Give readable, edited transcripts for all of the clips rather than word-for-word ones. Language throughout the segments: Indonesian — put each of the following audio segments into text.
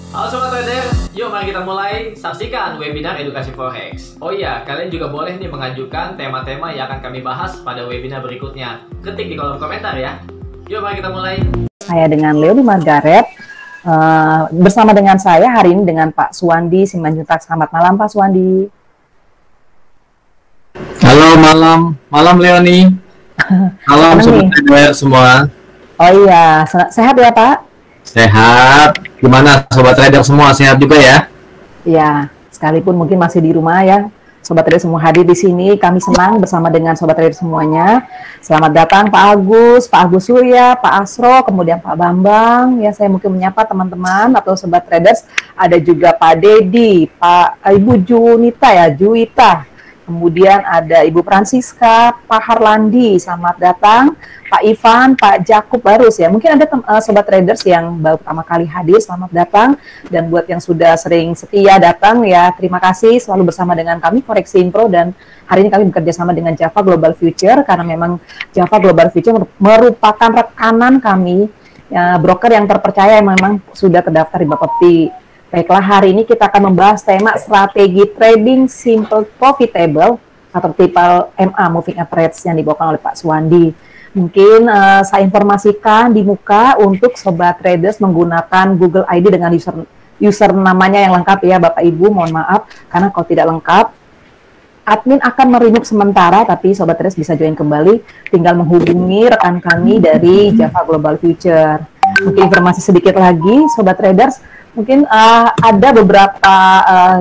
Halo Sobat Trader, yuk mari kita mulai saksikan webinar edukasi forex. Oh iya, kalian juga boleh nih mengajukan tema-tema yang akan kami bahas pada webinar berikutnya. Ketik di kolom komentar ya. Yuk mari kita mulai. Saya dengan Leoni Margaret, bersama dengan saya hari ini dengan Pak Suwandi Simanjuntak. Selamat malam Pak Suwandi. Halo, malam Leoni. Malam Sobat Trader semua. Oh iya, sehat ya Pak? Sehat. Gimana Sobat Trader semua, sehat juga ya? Ya, sekalipun mungkin masih di rumah ya, Sobat Trader semua hadir di sini. Kami senang bersama dengan Sobat Trader semuanya. Selamat datang Pak Agus Surya, Pak Asro, kemudian Pak Bambang. Ya, saya mungkin menyapa teman-teman atau Sobat Traders. Ada juga Pak Dedi, Ibu Juwita. Kemudian ada Ibu Francisca, Pak Harlandi, selamat datang. Pak Ivan, Pak Jakub Barus ya. Mungkin ada Sobat Traders yang baru pertama kali hadir, selamat datang. Dan buat yang sudah sering setia datang ya, terima kasih selalu bersama dengan kami Forex Impro. Dan hari ini kami bekerja sama dengan Java Global Future, karena memang Java Global Future merupakan rekanan kami, ya, broker yang terpercaya yang memang sudah terdaftar di Bapepti. Baiklah, hari ini kita akan membahas tema strategi trading simple profitable atau triple MA moving average yang dibawakan oleh Pak Suwandi. Mungkin saya informasikan di muka untuk Sobat Traders menggunakan Google ID dengan user namanya yang lengkap ya Bapak Ibu, mohon maaf karena kalau tidak lengkap admin akan meremove sementara, tapi Sobat Traders bisa join kembali, tinggal menghubungi rekan kami dari Java Global Future. Mungkin informasi sedikit lagi Sobat Traders, mungkin ada beberapa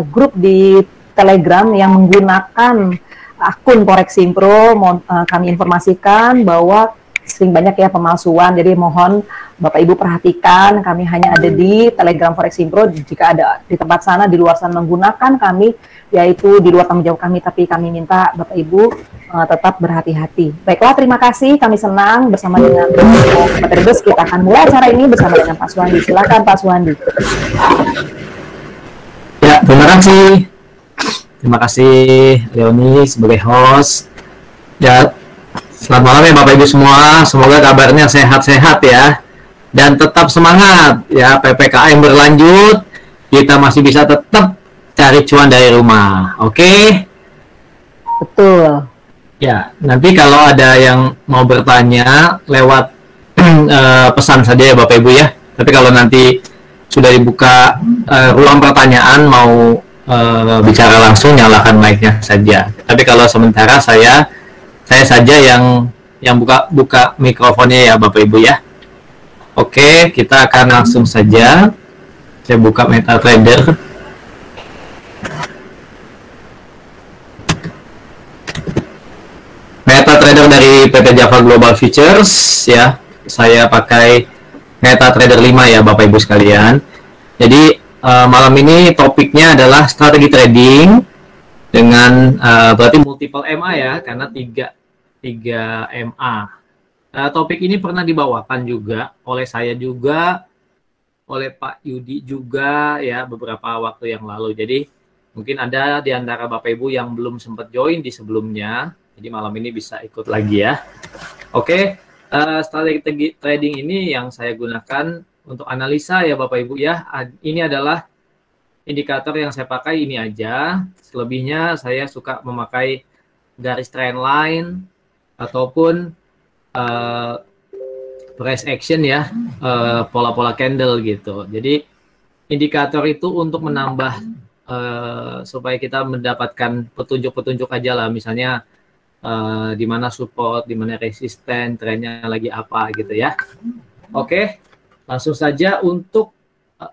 grup di Telegram yang menggunakan akun Forex Impro. Kami informasikan bahwa sering banyak ya pemalsuan, jadi mohon Bapak Ibu perhatikan, kami hanya ada di Telegram Forex Impro. Jika ada di tempat sana, di luar sana menggunakan kami, yaitu di luar tanggung jawab kami, tapi kami minta Bapak Ibu tetap berhati-hati. Baiklah, terima kasih, kami senang bersama dengan Sobat Traders. Kita akan mulai acara ini bersama dengan Pak Suwandi. Silakan Pak Suwandi. Ya, terima kasih. Terima kasih Leoni sebagai host. Ya, selamat malam ya Bapak Ibu semua. Semoga kabarnya sehat-sehat ya. Dan tetap semangat ya, PPKM berlanjut. Kita masih bisa tetap cari cuan dari rumah. Oke? Betul. Ya, nanti kalau ada yang mau bertanya lewat pesan saja ya Bapak Ibu ya. Tapi kalau nanti sudah dibuka ruang pertanyaan, mau bicara langsung, nyalakan mic-nya saja. Tapi kalau sementara saya saja yang buka mikrofonnya ya Bapak Ibu ya. Oke, kita akan langsung saja. Saya buka MetaTrader. MetaTrader dari PT Java Global Futures ya. Saya pakai MetaTrader 5 ya Bapak Ibu sekalian. Jadi malam ini topiknya adalah strategi trading dengan berarti multiple MA ya, karena 3 MA. Topik ini pernah dibawakan juga oleh saya juga, oleh Pak Yudi juga ya beberapa waktu yang lalu. Jadi mungkin ada di antara Bapak Ibu yang belum sempat join di sebelumnya, jadi malam ini bisa ikut lagi ya. Oke, strategi trading ini yang saya gunakan untuk analisa ya Bapak Ibu ya. Ini adalah indikator yang saya pakai, ini aja. Selebihnya saya suka memakai garis trend line ataupun price action ya, pola-pola candle gitu. Jadi indikator itu untuk menambah supaya kita mendapatkan petunjuk-petunjuk aja lah, misalnya di mana support, di mana resisten, trennya lagi apa gitu ya. Oke, langsung saja untuk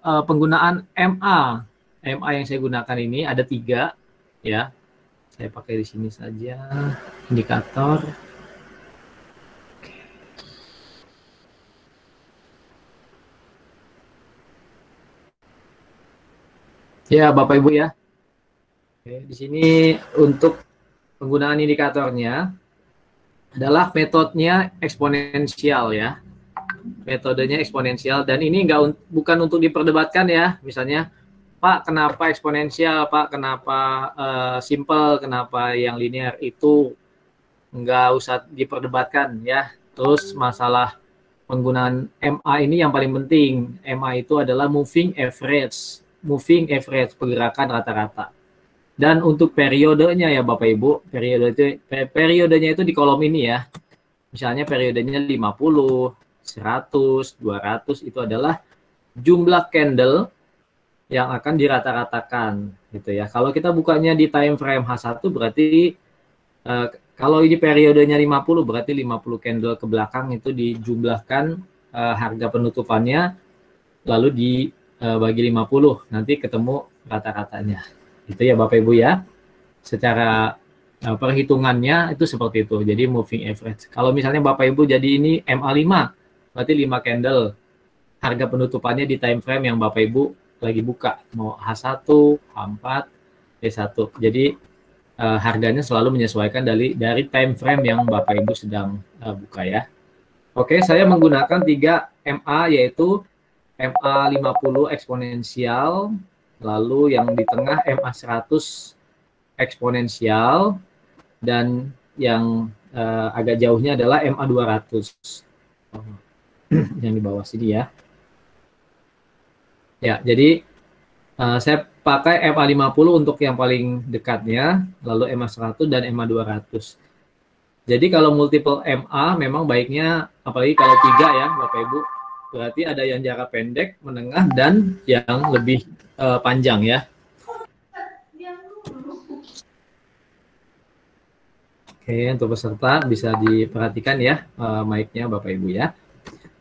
penggunaan MA yang saya gunakan ini ada 3 ya. Saya pakai di sini saja indikator. Ya, Bapak Ibu ya. Oke, di sini untuk penggunaan indikatornya adalah metodenya eksponensial ya. Metodenya eksponensial, dan ini bukan untuk diperdebatkan ya. Misalnya, Pak, kenapa eksponensial? Pak, kenapa simple? Kenapa yang linear? Itu nggak usah diperdebatkan ya. Terus masalah penggunaan MA ini yang paling penting. MA itu adalah moving average, pergerakan rata-rata. Dan untuk periodenya ya Bapak Ibu, periodenya itu di kolom ini ya. Misalnya periodenya 50, 100, 200 itu adalah jumlah candle yang akan dirata-ratakan gitu ya. Kalau kita bukanya di time frame H1 berarti kalau ini periodenya 50 berarti 50 candle ke belakang itu dijumlahkan harga penutupannya lalu dibagi 50 nanti ketemu rata-ratanya. Gitu ya Bapak Ibu ya. Secara perhitungannya itu seperti itu. Jadi moving average. Kalau misalnya Bapak Ibu jadi ini MA5 berarti 5 candle. Harga penutupannya di time frame yang Bapak Ibu lagi buka. Mau H1, H4, D1. Jadi harganya selalu menyesuaikan dari time frame yang Bapak Ibu sedang buka ya. Oke, saya menggunakan 3 MA yaitu MA 50 eksponensial, lalu yang di tengah MA 100 eksponensial, dan yang agak jauhnya adalah MA 200. Yang di bawah sini ya. Ya, jadi saya pakai MA 50 untuk yang paling dekatnya, lalu MA 100 dan MA 200. Jadi kalau multiple MA memang baiknya, apalagi kalau 3 ya Bapak Ibu, berarti ada yang jarak pendek, menengah, dan yang lebih panjang ya. Oke, untuk peserta bisa diperhatikan ya mic-nya Bapak Ibu ya.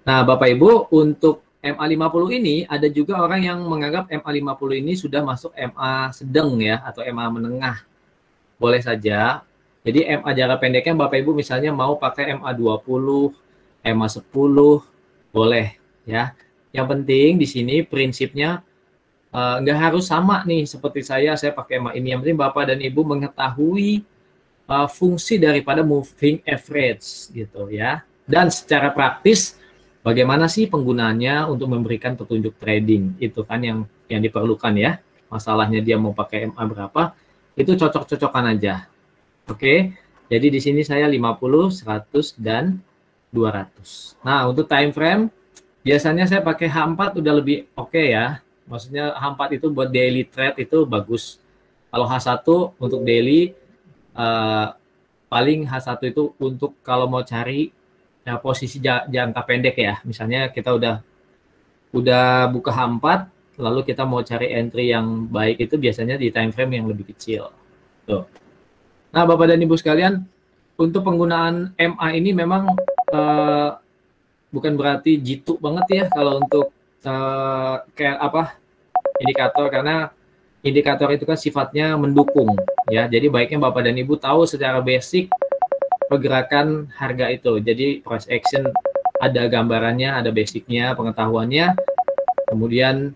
Nah Bapak Ibu, untuk MA50 ini ada juga orang yang menganggap MA50 ini sudah masuk MA sedang ya, atau MA menengah. Boleh saja. Jadi MA jarak pendeknya Bapak Ibu misalnya mau pakai MA20, MA10, boleh ya. Yang penting di sini prinsipnya nggak harus sama nih seperti saya pakai MA ini. Yang penting Bapak dan Ibu mengetahui fungsi daripada moving average gitu ya. Dan secara praktis bagaimana sih penggunaannya untuk memberikan petunjuk trading, itu kan yang diperlukan ya. Masalahnya dia mau pakai MA berapa, itu cocok-cocokan aja. Oke, jadi di sini saya 50, 100, dan 200. Nah, untuk time frame, biasanya saya pakai H4 udah lebih oke ya. Maksudnya H4 itu buat daily trade itu bagus. Kalau H1 untuk daily, paling H1 itu untuk kalau mau cari posisi jangka pendek ya. Misalnya kita udah buka H4, lalu kita mau cari entry yang baik itu biasanya di time frame yang lebih kecil. Tuh. Nah, Bapak dan Ibu sekalian, untuk penggunaan MA ini memang bukan berarti jitu banget ya kalau untuk kayak apa indikator, karena indikator itu kan sifatnya mendukung ya. Jadi baiknya Bapak dan Ibu tahu secara basic pergerakan harga itu. Jadi price action ada gambarannya, ada basicnya, pengetahuannya. Kemudian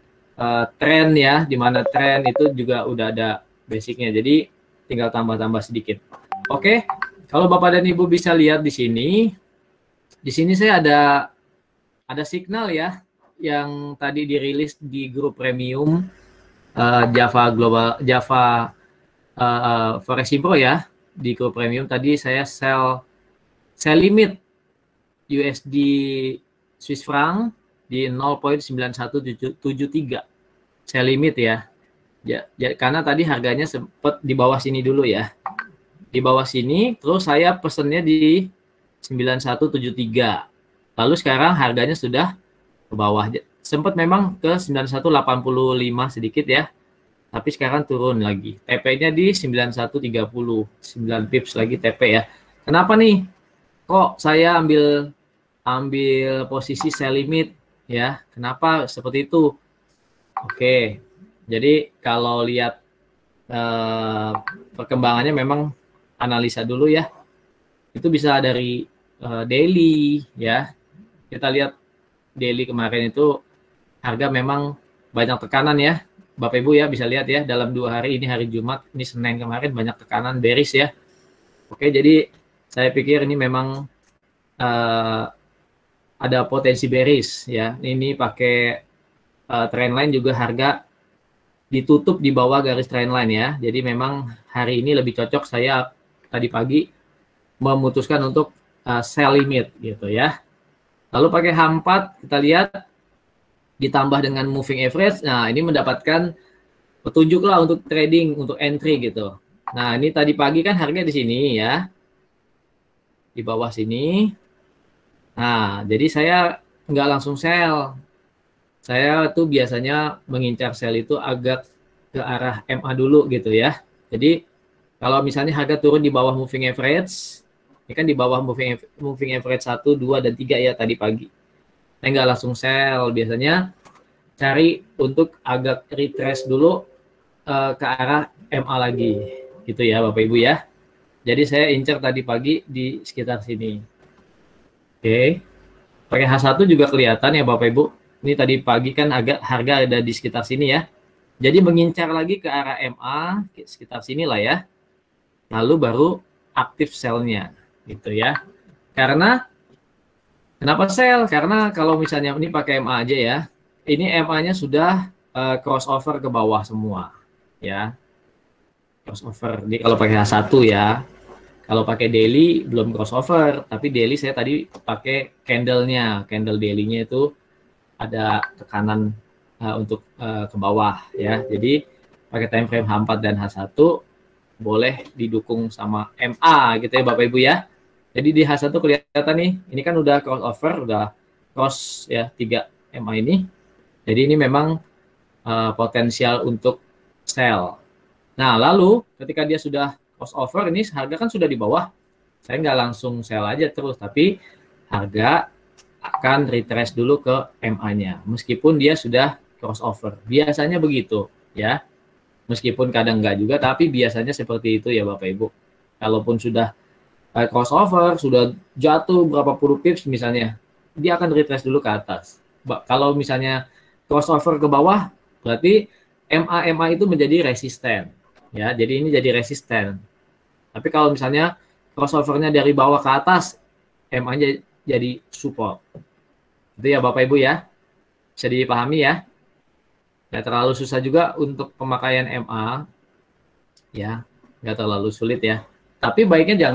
tren ya, di mana tren itu juga udah ada basicnya. Jadi tinggal tambah-tambah sedikit. Oke, kalau Bapak dan Ibu bisa lihat di sini saya ada signal ya yang tadi dirilis di grup premium Java Forex Impro ya. Di grup premium tadi saya sell limit USD Swiss franc di 0.9173. Sell limit ya. Ya, karena tadi harganya sempat di bawah sini dulu ya. Di bawah sini, terus saya pesennya di 9173. Lalu sekarang harganya sudah ke bawah. Sempat memang ke 9185 sedikit ya. Tapi sekarang turun lagi. TP-nya di 9130. 9 pips lagi TP ya. Kenapa nih? Kok saya ambil posisi sell limit ya? Kenapa seperti itu? Oke. Jadi kalau lihat perkembangannya memang analisa dulu ya. Itu bisa dari daily ya. Kita lihat daily kemarin itu harga memang banyak tekanan ya. Bapak Ibu ya bisa lihat ya dalam 2 hari, ini hari Jumat, ini Senin kemarin banyak tekanan bearish ya. Oke, jadi saya pikir ini memang ada potensi bearish ya. Ini pakai trendline juga harga ditutup di bawah garis trendline ya. Jadi memang hari ini lebih cocok saya tadi pagi memutuskan untuk sell limit gitu ya. Lalu pakai H4 kita lihat ditambah dengan moving average. Nah, ini mendapatkan petunjuk lah untuk trading, untuk entry gitu. Nah, ini tadi pagi kan harga di sini ya. Di bawah sini. Nah, jadi saya nggak langsung sell. Saya tuh biasanya mengincar sell itu agak ke arah MA dulu gitu ya. Jadi kalau misalnya harga turun di bawah moving average, ini kan di bawah moving average 1, 2, dan 3 ya tadi pagi. Saya nggak langsung sell, biasanya cari untuk agak retrace dulu ke arah MA lagi. Gitu ya Bapak Ibu ya. Jadi saya incar tadi pagi di sekitar sini. Oke. Pakai H1 juga kelihatan ya Bapak Ibu. Ini tadi pagi kan agak harga ada di sekitar sini ya. Jadi mengincar lagi ke arah MA sekitar sini lah ya. Lalu baru aktif sell-nya gitu ya. Karena kenapa sell? Karena kalau misalnya ini pakai MA aja ya. Ini MA-nya sudah crossover ke bawah semua ya. Crossover. Jadi kalau pakai H1 ya. Kalau pakai daily belum crossover, tapi daily saya tadi pakai candle-nya. Candle daily-nya itu ada tekanan untuk ke bawah ya. Jadi pakai time frame H4 dan H1 boleh didukung sama MA gitu ya Bapak Ibu ya. Jadi di H1 kelihatan nih, ini kan udah crossover, udah cross ya 3 MA ini. Jadi ini memang potensial untuk sell. Nah, lalu ketika dia sudah crossover, ini harga kan sudah di bawah. Saya nggak langsung sell aja terus, tapi harga akan retrace dulu ke MA-nya. Meskipun dia sudah crossover. Biasanya begitu ya. Meskipun kadang nggak juga, tapi biasanya seperti itu ya Bapak Ibu. Kalaupun sudah crossover, sudah jatuh berapa puluh pips misalnya, dia akan retrace dulu ke atas. Kalau misalnya crossover ke bawah, berarti MA itu menjadi resisten. Ya, jadi ini jadi resisten. Tapi kalau misalnya crossover-nya dari bawah ke atas, MA-nya jadi support. Itu ya Bapak Ibu ya. Bisa dipahami ya. Nggak terlalu susah juga untuk pemakaian MA. Ya, nggak terlalu sulit ya. Tapi baiknya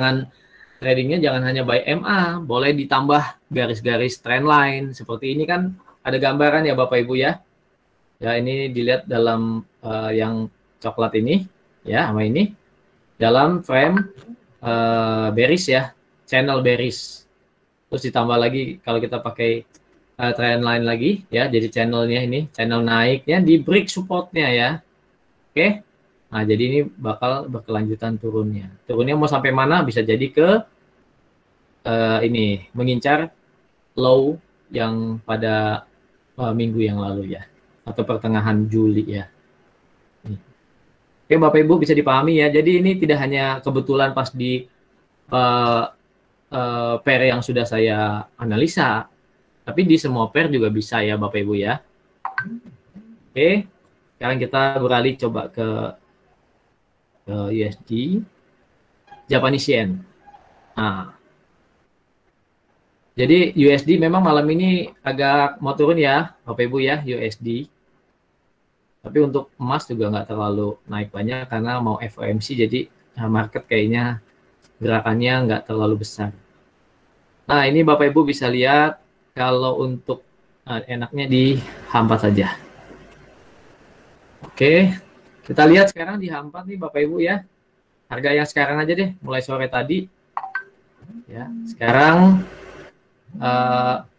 tradingnya jangan hanya buy MA. Boleh ditambah garis-garis trendline. Seperti ini kan ada gambaran ya Bapak Ibu ya. Ya, ini dilihat dalam yang coklat ini. Ya, sama ini dalam frame bearish ya, channel bearish. Terus ditambah lagi kalau kita pakai trend line lagi ya, jadi channelnya ini channel naiknya di break supportnya ya. Oke. Nah, jadi ini bakal berkelanjutan turunnya. Turunnya mau sampai mana? Bisa jadi ke ini mengincar low yang pada minggu yang lalu ya, atau pertengahan Juli ya. Oke Bapak Ibu bisa dipahami ya. Jadi ini tidak hanya kebetulan pas di pair yang sudah saya analisa, tapi di semua pair juga bisa ya Bapak Ibu ya. Oke, sekarang kita beralih coba ke USD, Japanese Yen. Nah, jadi USD memang malam ini agak mau turun ya Bapak Ibu ya, USD. Tapi untuk emas juga nggak terlalu naik banyak karena mau FOMC, jadi market kayaknya gerakannya nggak terlalu besar. Nah, ini Bapak Ibu bisa lihat kalau untuk enaknya di H4 saja. Oke, kita lihat sekarang di H4 nih Bapak Ibu ya. Harga yang sekarang aja deh, mulai sore tadi. Ya, sekarang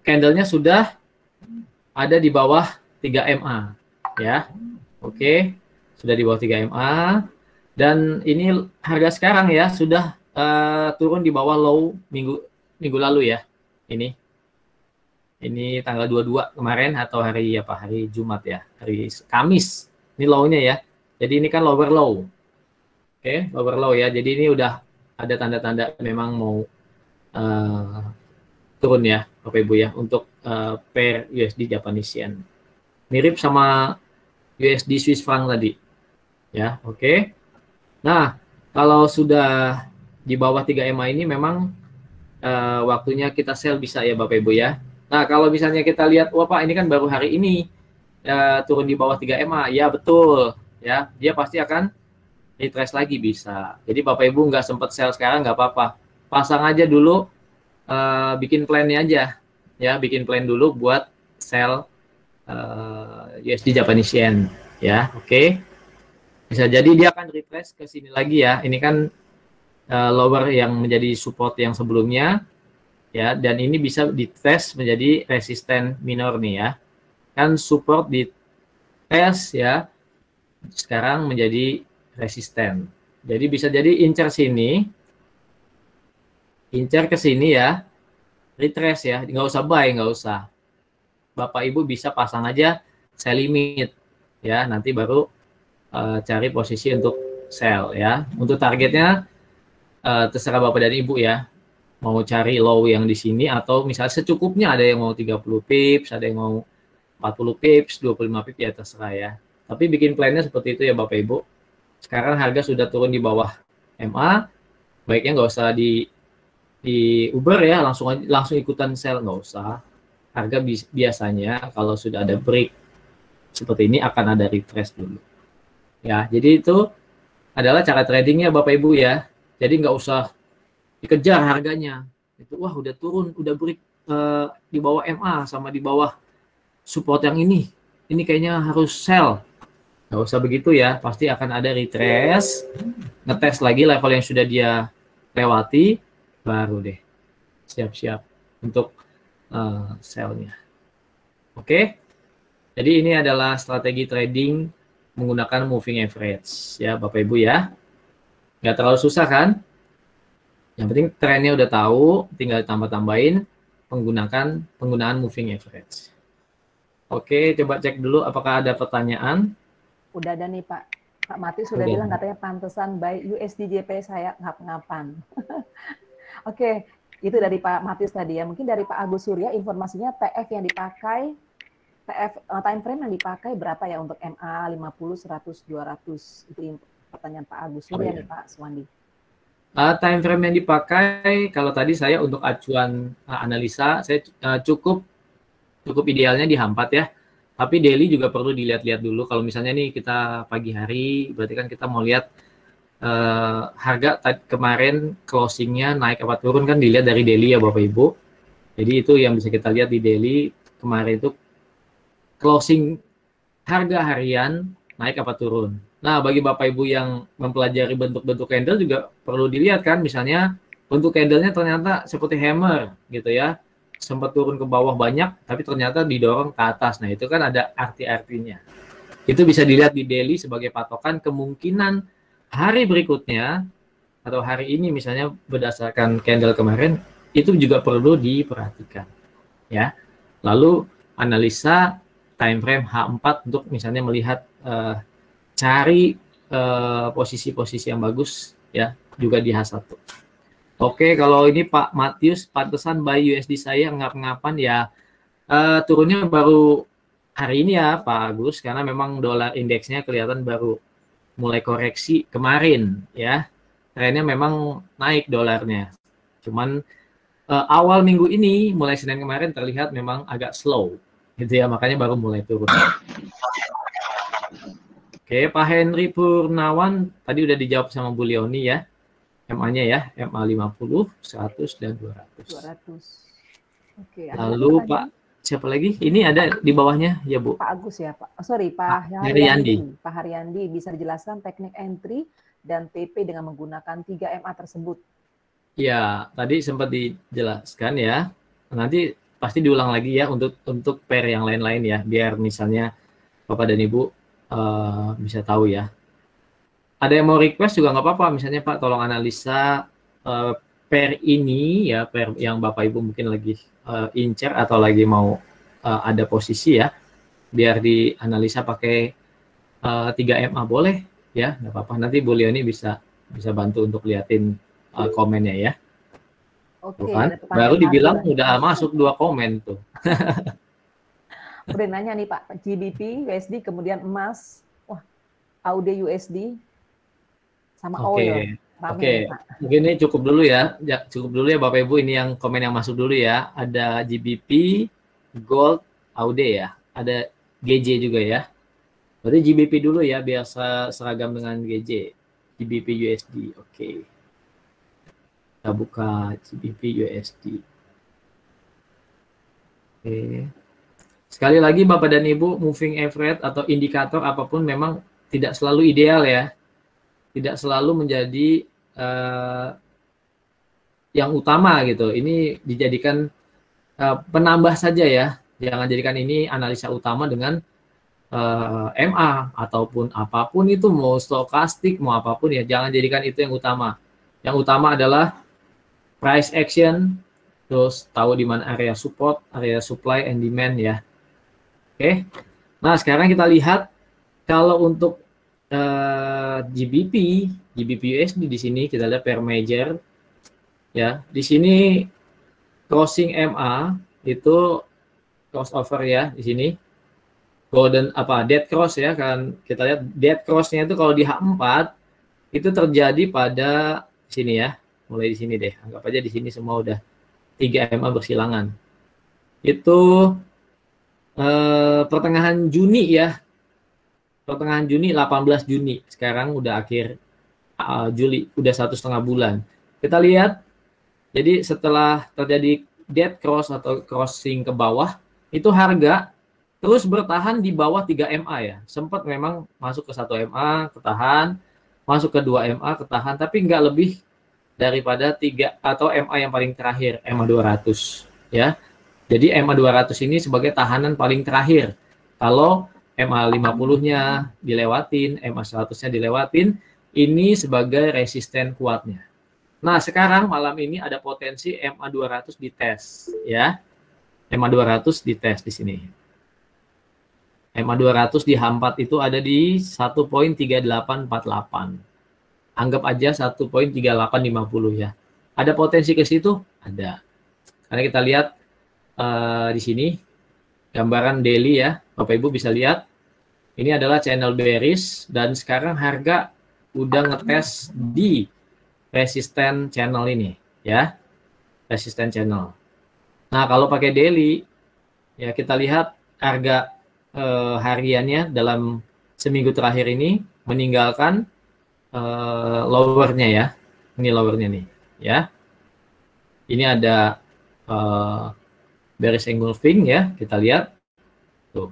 candlenya sudah ada di bawah 3 MA ya. Oke, sudah di bawah 3 MA dan ini harga sekarang ya sudah turun di bawah low minggu lalu ya. Ini tanggal 22 kemarin atau hari Jumat ya, hari Kamis. Ini low-nya ya. Jadi ini kan lower low. Oke, lower low ya. Jadi ini udah ada tanda-tanda memang mau turun ya Bapak Ibu ya untuk pair USD Japanese Yen. Mirip sama USD Swiss franc tadi. Ya, oke. Nah, kalau sudah di bawah 3 MA ini memang waktunya kita sell bisa ya Bapak Ibu ya. Nah, kalau misalnya kita lihat, wah Pak ini kan baru hari ini turun di bawah 3 MA. Ya, betul. Ya, dia pasti akan retrace lagi bisa. Jadi Bapak Ibu nggak sempat sell sekarang nggak apa-apa. Pasang aja dulu, bikin plan-nya aja. ya, bikin plan dulu buat sell USD Japanese Yen ya. Oke. Bisa jadi dia akan retrace ke sini lagi ya. Ini kan lower yang menjadi support yang sebelumnya ya, dan ini bisa dites menjadi resisten minor nih ya. Kan support di tes ya, sekarang menjadi resisten. Jadi bisa jadi incer sini, incer ke sini ya, retrace ya, nggak usah buy, nggak usah. Bapak Ibu bisa pasang aja sell limit ya, nanti baru cari posisi untuk sell ya. Untuk targetnya terserah Bapak dan Ibu ya, mau cari low yang di sini atau misalnya secukupnya, ada yang mau 30 pips, ada yang mau 40 pips, 25 pips ya, terserah ya. Tapi bikin plannya seperti itu ya Bapak Ibu. Sekarang harga sudah turun di bawah MA, baiknya nggak usah di Uber ya, langsung ikutan sell, nggak usah. Harga biasanya kalau sudah ada break seperti ini akan ada retrace dulu. Ya, jadi itu adalah cara tradingnya Bapak Ibu ya. Jadi nggak usah dikejar harganya. Itu wah udah turun, udah break di bawah MA sama di bawah support yang ini. Ini kayaknya harus sell. Nggak usah begitu ya, pasti akan ada retrace, ngetes lagi level yang sudah dia lewati, baru deh siap-siap untuk sell-nya. Oke, jadi ini adalah strategi trading menggunakan moving average ya Bapak Ibu ya. Nggak terlalu susah kan? Yang penting trennya udah tahu, tinggal tambah-tambahin penggunaan moving average. Oke, coba cek dulu apakah ada pertanyaan. Udah ada nih Pak. Pak Mati sudah bilang katanya pantesan buy USD JP saya ngap-ngapan. Oke, itu dari Pak Matius tadi ya. Mungkin dari Pak Agus Surya informasinya TF yang dipakai, TF time frame yang dipakai berapa ya untuk MA 50, 100, 200? Itu pertanyaan Pak Agus Surya nih Pak Suwandi. Time frame yang dipakai, kalau tadi saya untuk acuan analisa, saya cukup idealnya di H4 ya. Tapi daily juga perlu dilihat-lihat dulu. Kalau misalnya nih kita pagi hari, berarti kan kita mau lihat harga kemarin closingnya naik apa turun, kan dilihat dari daily ya Bapak Ibu. Jadi itu yang bisa kita lihat di daily. Kemarin itu closing harga harian naik apa turun. Nah, bagi Bapak Ibu yang mempelajari bentuk-bentuk candle juga perlu dilihat kan, misalnya bentuk candlenya ternyata seperti hammer gitu ya, sempat turun ke bawah banyak, tapi ternyata didorong ke atas. Nah, itu kan ada arti-artinya. Itu bisa dilihat di daily sebagai patokan kemungkinan hari berikutnya atau hari ini misalnya berdasarkan candle kemarin, itu juga perlu diperhatikan ya. Lalu analisa time frame H4 untuk misalnya melihat cari posisi-posisi yang bagus ya, juga di H1. Oke, kalau ini Pak Matius, pantesan buy USD saya ngap-ngapan ya, turunnya baru hari ini ya Pak Agus, karena memang dolar indeksnya kelihatan baru mulai koreksi kemarin ya. Trennya memang naik dolarnya. Cuman awal minggu ini, mulai Senin kemarin terlihat memang agak slow gitu ya, makanya baru mulai turun. Oke, Pak Henry Purnawan tadi udah dijawab sama Bu Leoni ya. MA-nya ya, MA 50, 100 dan 200. 200. Oke, lalu Pak siapa lagi? Ini ada di bawahnya ya Bu. Pak Agus ya Pak. Oh, sorry, Pak Haryandi. Pak Haryandi, bisa dijelaskan teknik entry dan TP dengan menggunakan 3 MA tersebut? Ya, tadi sempat dijelaskan ya. Nanti pasti diulang lagi ya untuk pair yang lain-lain ya, biar misalnya Bapak dan Ibu bisa tahu ya. Ada yang mau request juga nggak apa-apa, misalnya Pak tolong analisa pair ini ya, pair yang Bapak Ibu mungkin lagi incer atau lagi mau ada posisi ya, biar dianalisa pakai 3 MA boleh ya, nggak apa-apa. Nanti Bu Leoni bisa bantu untuk liatin komennya ya. Oke, kan? Baru dibilang udah masuk 2 komen tuh. Udah nanya nih Pak, GBP, USD, kemudian emas, wah, AUD USD, sama oil. Oke, mungkin ini cukup dulu ya. Cukup dulu ya Bapak Ibu, ini yang komen yang masuk dulu ya. Ada GBP, Gold, AUD ya. Ada GJ juga ya. Berarti GBP dulu ya, biar seragam dengan GJ. GBP USD, oke. Kita buka GBP USD. Oke. Sekali lagi Bapak dan Ibu, moving average atau indikator apapun memang tidak selalu ideal ya. Tidak selalu menjadi yang utama gitu. Ini dijadikan penambah saja ya. Jangan jadikan ini analisa utama dengan MA ataupun apapun itu, mau stokastik mau apapun ya, jangan jadikan itu yang utama. Yang utama adalah price action, terus tahu di mana area support, area supply and demand ya. Oke. Nah, sekarang kita lihat kalau untuk GBP USD di sini kita lihat per major ya. Di sini crossing MA itu crossover ya di sini. Golden dead cross ya, kan kita lihat dead cross-nya itu kalau di H4 itu terjadi pada sini ya, mulai di sini deh, anggap aja di sini semua udah 3 MA bersilangan. Itu pertengahan Juni ya, pertengahan Juni, 18 Juni, sekarang udah akhir Juli, udah 1,5 bulan. Kita lihat, jadi setelah terjadi dead cross atau crossing ke bawah, itu harga terus bertahan di bawah 3 MA ya. Sempat memang masuk ke 1 MA, ketahan, masuk ke 2 MA, ketahan, tapi nggak lebih daripada 3 atau MA yang paling terakhir, MA 200 ya. Jadi MA 200 ini sebagai tahanan paling terakhir. Kalau MA 50-nya dilewatin, MA 100-nya dilewatin, ini sebagai resisten kuatnya. Nah, sekarang malam ini ada potensi MA 200 dites ya. MA 200 dites di sini. MA 200 di H4 itu ada di 1.3848. Anggap aja 1.3850 ya. Ada potensi ke situ? Ada. Karena kita lihat di sini gambaran daily ya. Bapak Ibu bisa lihat. Ini adalah channel bearish dan sekarang harga udah ngetes di resisten channel ini ya. Resisten channel. Nah, kalau pakai daily ya kita lihat harga hariannya dalam seminggu terakhir ini meninggalkan lowernya ya. Ini lowernya nih ya. Ini ada bearish engulfing ya, kita lihat tuh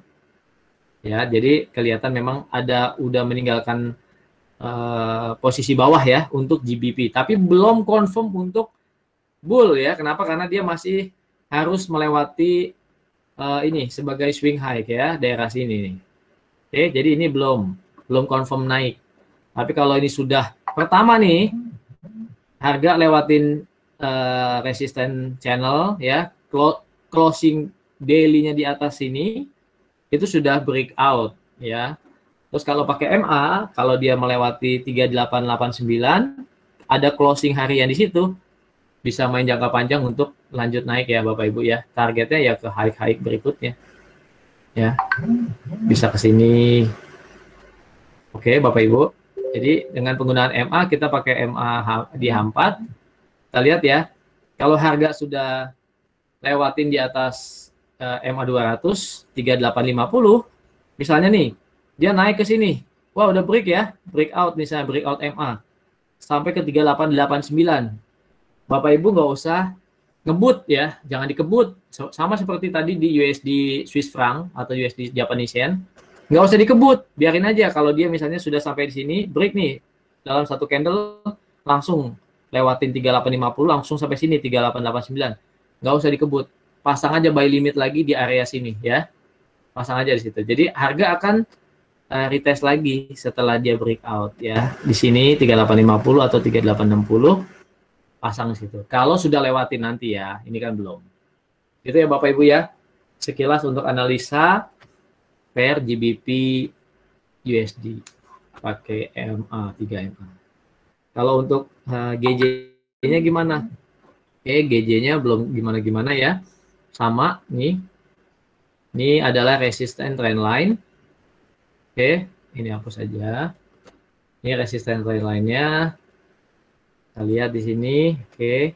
ya. Jadi kelihatan memang udah meninggalkan posisi bawah ya untuk GBP, tapi belum confirm untuk bull ya. Kenapa? Karena dia masih harus melewati ini sebagai swing high ya, daerah sini nih. Oke, jadi ini belum confirm naik. Tapi kalau ini sudah pertama nih, harga lewatin resisten channel ya, closing daily-nya di atas sini, itu sudah breakout ya. Terus kalau pakai MA, kalau dia melewati 3889, ada closing harian di situ, bisa main jangka panjang untuk lanjut naik ya Bapak Ibu ya. Targetnya ya ke high berikutnya. Ya. Bisa ke sini. Oke, Bapak Ibu. Jadi dengan penggunaan MA, kita pakai MA di H4. Kita lihat ya. Kalau harga sudah lewatin di atas MA 200, 3850, misalnya nih, dia naik ke sini. Wah, udah break ya. Breakout misalnya, breakout MA. Sampai ke 3889. Bapak Ibu nggak usah ngebut ya, jangan dikebut. Sama seperti tadi di USD Swiss franc atau USD Japanese yen, nggak usah dikebut, biarin aja. Kalau dia misalnya sudah sampai di sini, break nih dalam satu candle, langsung lewatin 3850, langsung sampai sini 3889, nggak usah dikebut. Pasang aja buy limit lagi di area sini ya, pasang aja di situ. Jadi harga akan retest lagi setelah dia breakout ya. Di sini 3850 atau 3860. Pasang situ. Kalau sudah lewatin nanti ya, ini kan belum. Itu ya Bapak Ibu ya, sekilas untuk analisa pair GBP USD pakai MA 3MA. Kalau untuk GJ-nya gimana? Oke, GJ-nya belum gimana-gimana ya. Sama nih. Ini adalah resisten trendline. Oke, ini hapus saja. Ini resisten trendline-nya. Kita lihat di sini, oke.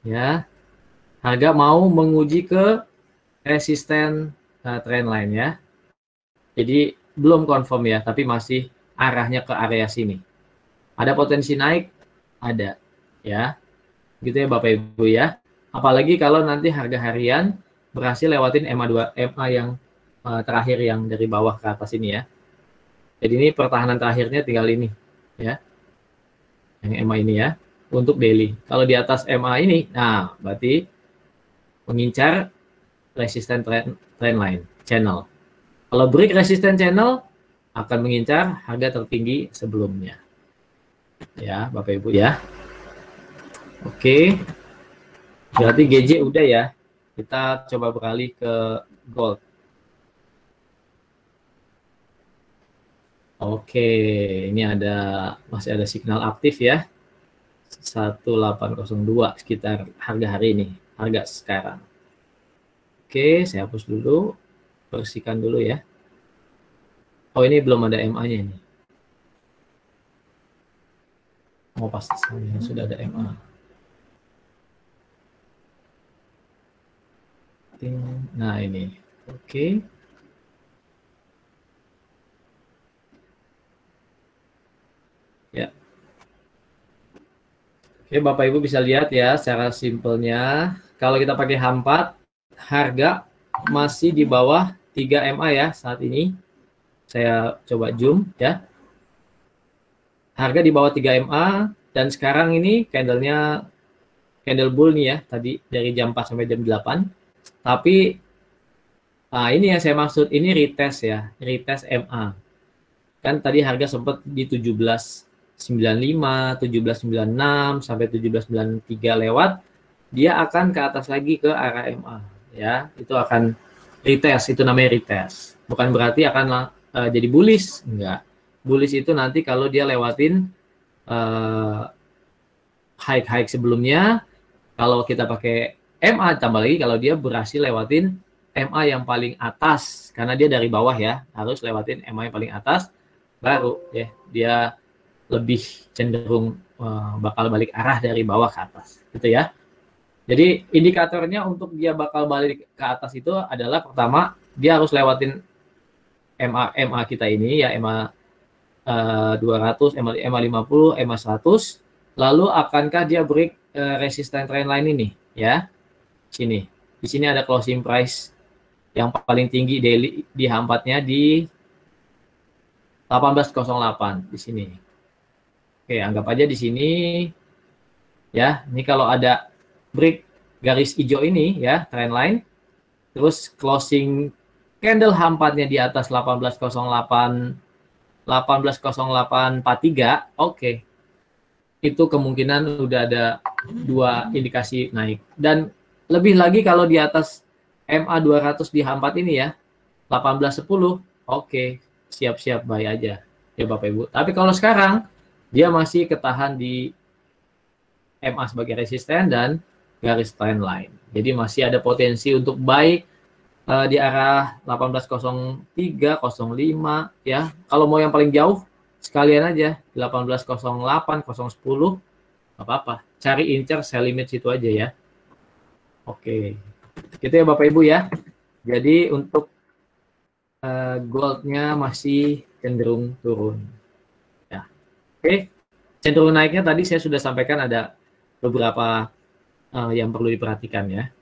Ya. Harga mau menguji ke resisten trendline ya. Jadi belum confirm ya, tapi masih arahnya ke area sini. Ada potensi naik? Ada. Ya. Gitu ya Bapak Ibu ya. Apalagi kalau nanti harga harian berhasil lewatin MA yang terakhir yang dari bawah ke atas ini ya. Jadi ini pertahanan terakhirnya tinggal ini ya. Yang MA ini ya untuk daily. Kalau di atas MA ini, nah berarti mengincar resisten trend line channel. Kalau break resisten channel akan mengincar harga tertinggi sebelumnya. Ya, Bapak Ibu ya. Oke. Berarti GJ udah ya. Kita coba beralih ke gold. Oke, ini masih ada signal aktif ya. 1802 sekitar harga hari ini, harga sekarang. Oke, saya hapus dulu. Bersihkan dulu ya. Oh, ini belum ada MA-nya ini. Oh, pasti sudah ada MA. Nah, ini. Oke. Ya. Oke, Bapak Ibu bisa lihat ya secara simpelnya. Kalau kita pakai H4, harga masih di bawah 3 MA ya saat ini. Saya coba zoom ya. Harga di bawah 3 MA dan sekarang ini candle-nya candle bull nih ya tadi dari jam 4 sampai jam 8. Tapi ini yang saya maksud, ini retest ya, retest MA. Kan tadi harga sempat di 17.95, 17.96 sampai 17.93 lewat, dia akan ke atas lagi ke arah MA ya. Itu akan retest, itu namanya retest. Bukan berarti akan jadi bullish, enggak. Bullish itu nanti kalau dia lewatin high sebelumnya. Kalau kita pakai MA tambah lagi kalau dia berhasil lewatin MA yang paling atas, karena dia dari bawah ya, harus lewatin MA yang paling atas baru ya dia lebih cenderung bakal balik arah dari bawah ke atas gitu ya. Jadi indikatornya untuk dia bakal balik ke atas itu adalah pertama dia harus lewatin MA kita ini ya, MA 200, MA 50, MA 100, lalu akankah dia break resisten trendline ini ya. Sini. Di sini ada closing price yang paling tinggi daily di H4-nya di 1808 di sini. Oke, anggap aja di sini ya. Ini kalau ada break garis hijau ini ya, trendline, terus closing candle H4-nya di atas 1808 43, oke. Itu kemungkinan udah ada 2 indikasi naik. Dan lebih lagi kalau di atas MA 200 di H4 ini ya, 1810, oke, siap-siap buy aja ya Bapak Ibu. Tapi kalau sekarang dia masih ketahan di MA sebagai resisten dan garis trendline. Jadi masih ada potensi untuk buy di arah 1803, 05 ya. Kalau mau yang paling jauh sekalian aja 1808, 010, apa-apa. Cari incer sell limit situ aja ya. Oke, gitu ya Bapak Ibu ya. Jadi untuk goldnya masih cenderung turun. Ya, oke. Cenderung naiknya tadi saya sudah sampaikan ada beberapa yang perlu diperhatikan ya.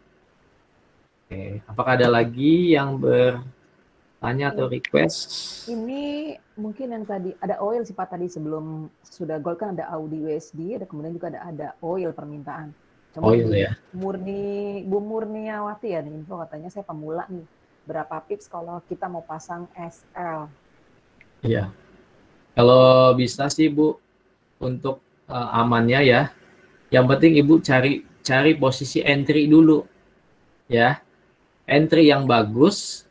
Oke, apakah ada lagi yang bertanya atau request? Ini mungkin yang tadi ada oil sih Pak, tadi sebelum sudah gold kan ada Audi USD, ada kemudian juga ada oil permintaan. Cuma oil ya. Bu Murniawati ya nih info katanya saya pemula nih. Berapa pips kalau kita mau pasang SL? Iya. Kalau bisa sih Bu untuk amannya ya. Yang penting Ibu cari posisi entry dulu. Ya. Entry yang bagus.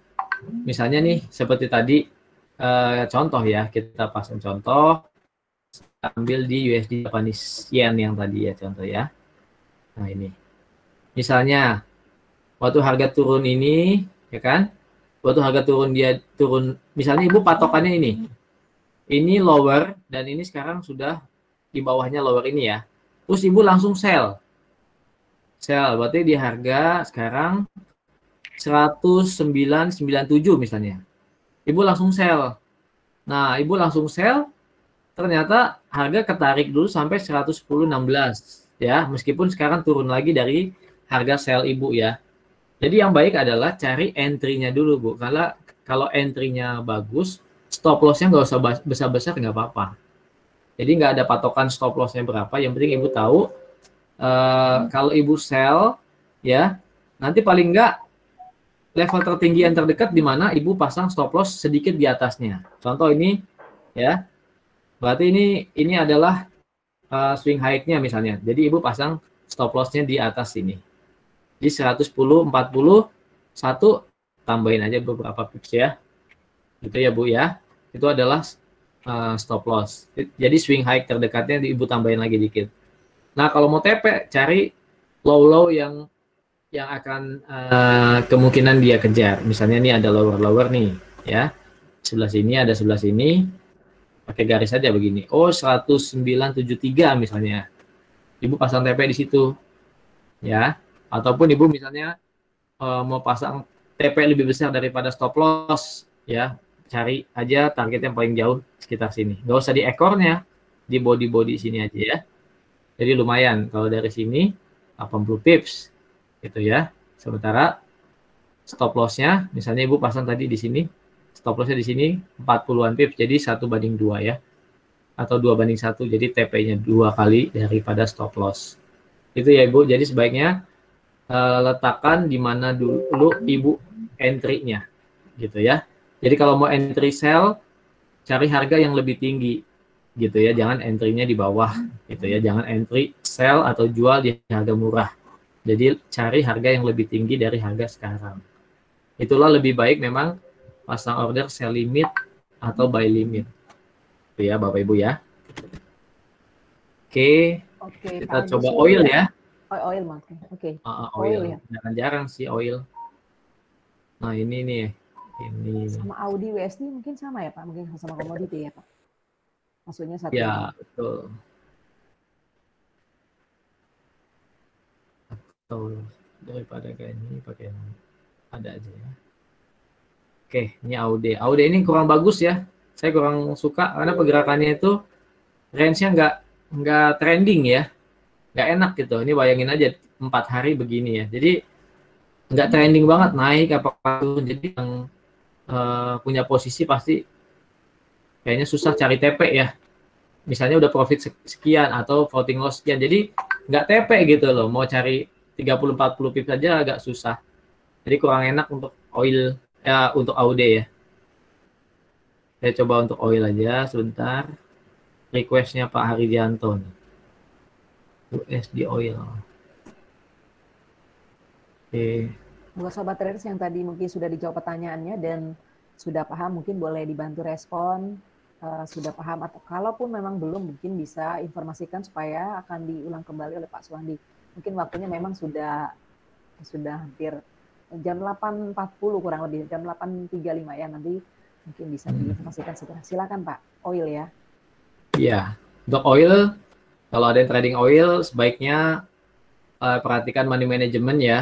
Misalnya nih seperti tadi contoh ya, kita pasang contoh ambil di USD Japanese Yen yang tadi ya contoh ya. Nah ini, misalnya waktu harga turun ini, ya kan? Waktu harga turun dia turun, misalnya Ibu patokannya ini lower dan ini sekarang sudah di bawahnya lower ini ya. Terus Ibu langsung sell, berarti di harga sekarang 1997 misalnya. Ibu langsung sell. Nah Ibu langsung sell, ternyata harga ketarik dulu sampai 110.16. Ya, meskipun sekarang turun lagi dari harga sell Ibu ya. Jadi yang baik adalah cari entry-nya dulu, Bu. Karena kalau entry-nya bagus, stop loss-nya nggak usah besar-besar, nggak apa-apa. Jadi nggak ada patokan stop loss-nya berapa. Yang penting Ibu tahu kalau Ibu sell, ya nanti paling nggak level tertinggi yang terdekat di mana Ibu pasang stop loss sedikit di atasnya. Contoh ini, ya. Berarti ini adalah swing high-nya misalnya. Jadi Ibu pasang stop loss-nya di atas sini. Di 110, 40, 1 tambahin aja beberapa pips ya. Gitu ya, Bu ya. Itu adalah stop loss. Jadi swing high terdekatnya Ibu tambahin lagi dikit. Nah, kalau mau TP cari low yang akan kemungkinan dia kejar. Misalnya ini ada lower nih, ya. Sebelah sini ada sebelah sini. Pakai garis aja begini. Oh, 1973 misalnya. Ibu pasang TP di situ. Ya. Ataupun Ibu misalnya mau pasang TP lebih besar daripada stop loss, ya. Cari aja target yang paling jauh sekitar sini. Nggak usah di ekornya, di body sini aja ya. Jadi lumayan kalau dari sini 80 pips gitu ya. Sementara stop loss-nya misalnya Ibu pasang tadi di sini, stop loss-nya di sini 40-an pips, jadi 1:2 ya. Atau 2:1, jadi TP-nya 2 kali daripada stop loss. Itu ya Ibu. Jadi sebaiknya letakkan di mana dulu Ibu entry-nya gitu ya. Jadi kalau mau entry sell, cari harga yang lebih tinggi gitu ya, jangan entry-nya di bawah gitu ya, jangan entry sell atau jual di harga murah. Jadi cari harga yang lebih tinggi dari harga sekarang. Itulah lebih baik memang pasang order sell limit atau buy limit. Itu ya Bapak Ibu ya. Oke, kita coba oil ya. Oil makin. Oke. Oil ya. Jarang-jarang sih oil. Nah, ini nih. Ini sama Audi USD mungkin sama ya Pak, mungkin sama komoditi ya Pak. Maksudnya satu. Ya, betul. Atau daripada kayak ini pakai yang ada aja ya. Oke, ini Audi. Audi ini kurang bagus ya. Saya kurang suka karena pergerakannya itu range-nya nggak trending ya. Nggak enak gitu. Ini bayangin aja 4 hari begini ya. Jadi nggak trending banget, naik apa turun. Jadi yang punya posisi pasti kayaknya susah cari TP ya. Misalnya udah profit sekian atau floating loss sekian. Jadi nggak TP gitu loh. Mau cari 30-40 pips aja agak susah. Jadi kurang enak untuk oil ya, untuk Audi ya. Saya coba untuk oil aja sebentar. Requestnya Pak Harijanto nih. USD oil. Oke. Buat sobat traders yang tadi mungkin sudah dijawab pertanyaannya dan sudah paham, mungkin boleh dibantu respon. Sudah paham atau kalaupun memang belum, mungkin bisa informasikan supaya akan diulang kembali oleh Pak Suwandi. Mungkin waktunya memang sudah hampir jam 8.40 kurang lebih, jam 8.35 ya, nanti mungkin bisa diinformasikan segera. Silakan Pak, oil ya. Iya, untuk oil, kalau ada yang trading oil, sebaiknya perhatikan money management ya.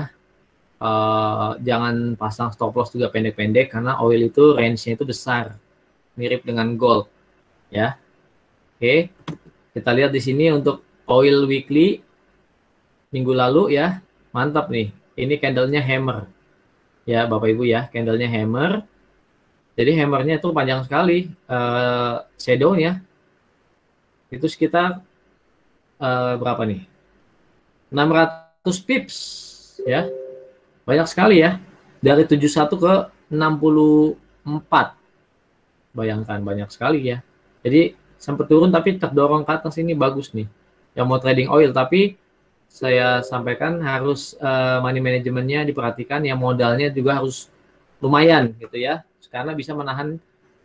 Jangan pasang stop loss juga pendek-pendek, karena oil itu range-nya itu besar. Mirip dengan gold ya. Oke, kita lihat di sini untuk oil weekly minggu lalu ya, mantap nih. Ini candlenya hammer ya Bapak Ibu ya, candlenya hammer. Jadi hammernya itu panjang sekali, shadownya itu sekitar berapa nih, 600 pips ya, banyak sekali ya, dari 71 ke 64. Bayangkan banyak sekali ya. Jadi sempat turun tapi terdorong ke atas, ini bagus nih. Yang mau trading oil, tapi saya sampaikan harus money manajemennya diperhatikan, yang modalnya juga harus lumayan gitu ya. Karena bisa menahan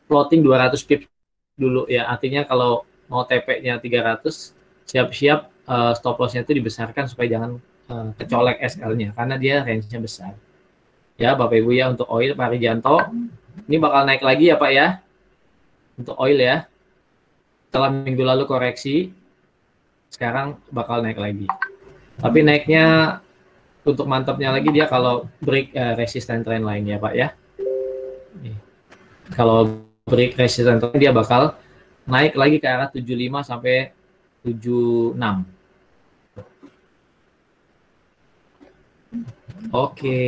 floating 200 pips dulu ya. Artinya kalau mau TP-nya 300, siap-siap stop loss-nya itu dibesarkan supaya jangan kecolek SL-nya karena dia range-nya besar. Ya Bapak Ibu ya, untuk oil Pak Harijanto ini bakal naik lagi ya Pak ya. Untuk oil ya, setelah minggu lalu koreksi, sekarang bakal naik lagi. Tapi naiknya untuk mantapnya lagi dia kalau break resistance trend line ya Pak ya. Nih. Kalau break resistance trend dia bakal naik lagi ke arah 75 sampai 76. Oke.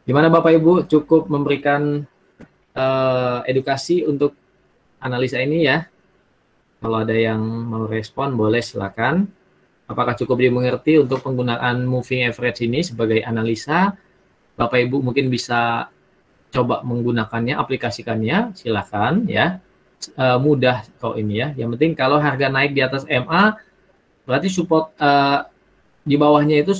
Gimana Bapak Ibu, cukup memberikan edukasi untuk analisa ini ya? Kalau ada yang mau respon boleh silakan. Apakah cukup dimengerti untuk penggunaan moving average ini sebagai analisa? Bapak Ibu mungkin bisa coba menggunakannya, aplikasikannya, silakan ya. Mudah kok ini ya. Yang penting kalau harga naik di atas MA, berarti support di bawahnya itu